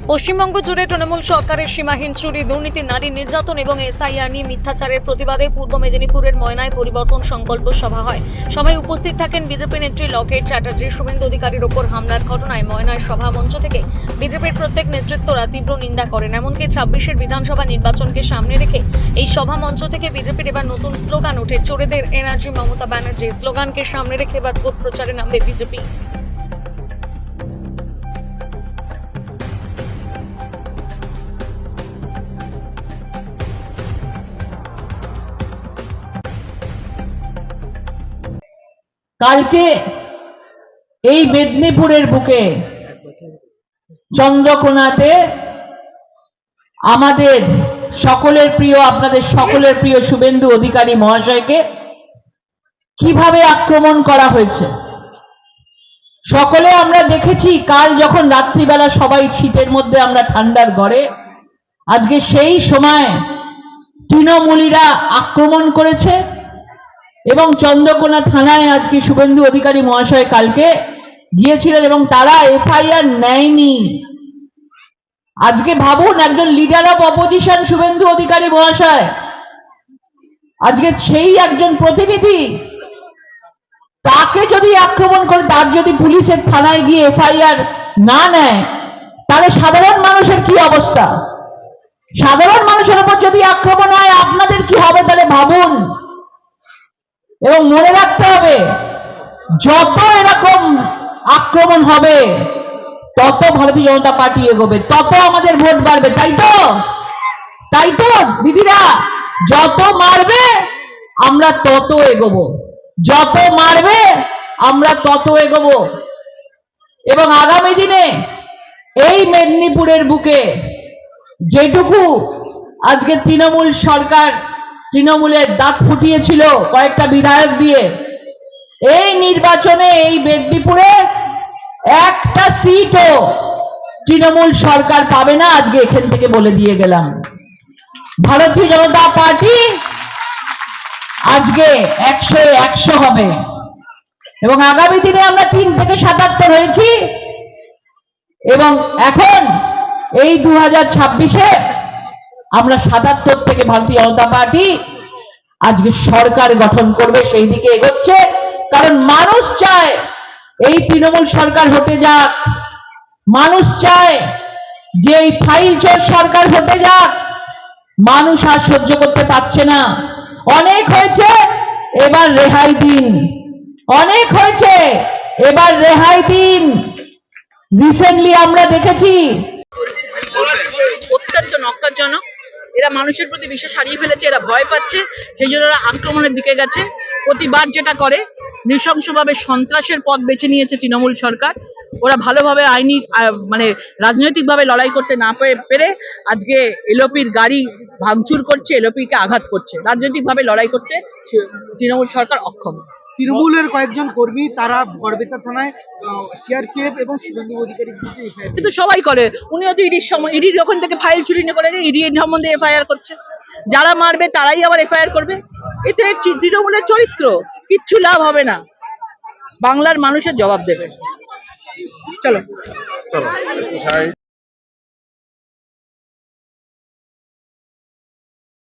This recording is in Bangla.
পশ্চিমবঙ্গ জুড়ে তৃণমূল সরকারের সীমাহীন চুরি, দুর্নীতি, নারী নির্যাতন এবং এসআইআর নিয়ে মিথ্যাচারের প্রতিবাদে পূর্ব মেদিনীপুরের ময়নায় পরিবর্তন সংকল্প সভা হয়। সভায় উপস্থিত থাকেন বিজেপি নেত্রী লকেট চ্যাটার্জি। শুভেন্দু অধিকারীর ওপর হামলার ঘটনায় ময়নায় সভা মঞ্চ থেকে বিজেপির প্রত্যেক নেতৃত্বরা তীব্র নিন্দা করেন। এমনকি ২৬-এর বিধানসভা নির্বাচনকে সামনে রেখে এই সভা মঞ্চ থেকে বিজেপির এবার নতুন স্লোগান ওঠে, চোরেদের এনার্জি মমতা ব্যানার্জি। স্লোগানকে সামনে রেখে এবার ভোট প্রচারে নামবে বিজেপি। কালকে এই মেদিনীপুরের বুকে চন্দ্রকোনাতে আমাদের সকলের প্রিয়, আপনাদের সকলের প্রিয় শুভেন্দু অধিকারী মহাশয়কে কিভাবে আক্রমণ করা হয়েছে সকলে আমরা দেখেছি। কাল যখন রাত্রিবেলা সবাই শীতের মধ্যে আমরা ঠান্ডার ঘরে, আজকে সেই সময় তৃণমূলীরা আক্রমণ করেছে এবং চন্দ্রকোনা থানায় আজকে শুভেন্দু অধিকারী মহাশয় কালকে গিয়েছিলেন এবং তারা এফআইআর নেয়নি। আজকে ভাবুন, একজন leader of opposition Suvendu Adhikari মহাশয়, আজকে সেই একজন প্রতিনিধি, তাকে যদি আক্রমণ করে, তার যদি পুলিশের থানায় গিয়ে এফআইআর না নেয়, তাহলে সাধারণ মানুষের কি অবস্থা? সাধারণ মানুষের উপর যদি আক্রমণ হয় আপনাদের কি হবে? তাহলে ভাবুন। এবং মনে রাখতে হবে, যত এরকম আক্রমণ হবে তত ভারতীয় জনতা পার্টি এগোবে, তত আমাদের ভোট বাড়বে। তাই তো দিদিরা, যত মারবে আমরা তত এগোবো, যত মারবে আমরা তত এগোবো। এবং আগামী দিনে এই মেদিনীপুরের বুকে যেটুকু আজকে তৃণমূল সরকার, তৃণমূলের দাঁত ফুটিয়েছিল কয়েকটা বিধায়ক দিয়ে, এই নির্বাচনে এই মেদিনীপুরে একটা সিটও তৃণমূল সরকার পাবে না। আজকে এখান থেকে বলে দিয়ে গেলাম, ভারতীয় জনতা পার্টি আজকে 100-100 হবে। এবং আগামী দিনে আমরা 3 থেকে 77 হয়েছি এবং এখন এই 2026-এ আমরা 77 থেকে ভারতীয় জনতা পার্টি আজকে সরকার গঠন করবে, সেই দিকে এগোচ্ছে। কারণ মানুষ চায় এই তৃণমূল সরকার হটে যাক, মানুষ চায় যে এই ফাইল চোর সরকার হটে যাক। মানুষ আর সহ্য করতে পারছে না, অনেক হয়েছে, এবার রেহাই দিন। অনেক হয়েছে, এবার রেহাই দিন। রিসেন্টলি আমরা দেখেছি অত্যন্ত নক্কারজনক, এরা মানুষের প্রতি বিশ্বাস হারিয়ে ফেলেছে, এরা ভয় পাচ্ছে, সেই জন্য এরা আক্রমণের দিকে গেছে। প্রতিবার যেটা করে, নৃশংসভাবে সন্ত্রাসের পথ বেছে নিয়েছে তৃণমূল সরকার। ওরা ভালোভাবে আইনি মানে রাজনৈতিকভাবে লড়াই করতে না পেরে আজকে এলওপির গাড়ি ভাঙচুর করছে, এলওপিকে আঘাত করছে। রাজনৈতিকভাবে লড়াই করতে তৃণমূল সরকার অক্ষম। তৃণমূলের কয়েকজন কর্মী তারা বড়বেতা থানায় সিআরপিএফ এবং শুভেন্দু অধিকারী কিন্তু সবাই করে, উনিও তো ইডির ওখান থেকে ফাইল চুরি করে ইডি সম্বন্ধে এফআইআর করছে। যারা মারবে তারাই আবার এফআইআর করবে। এতে তৃণমূলের চরিত্র, কিচ্ছু লাভ হবে না। বাংলার মানুষের জবাব দেবে। চলো।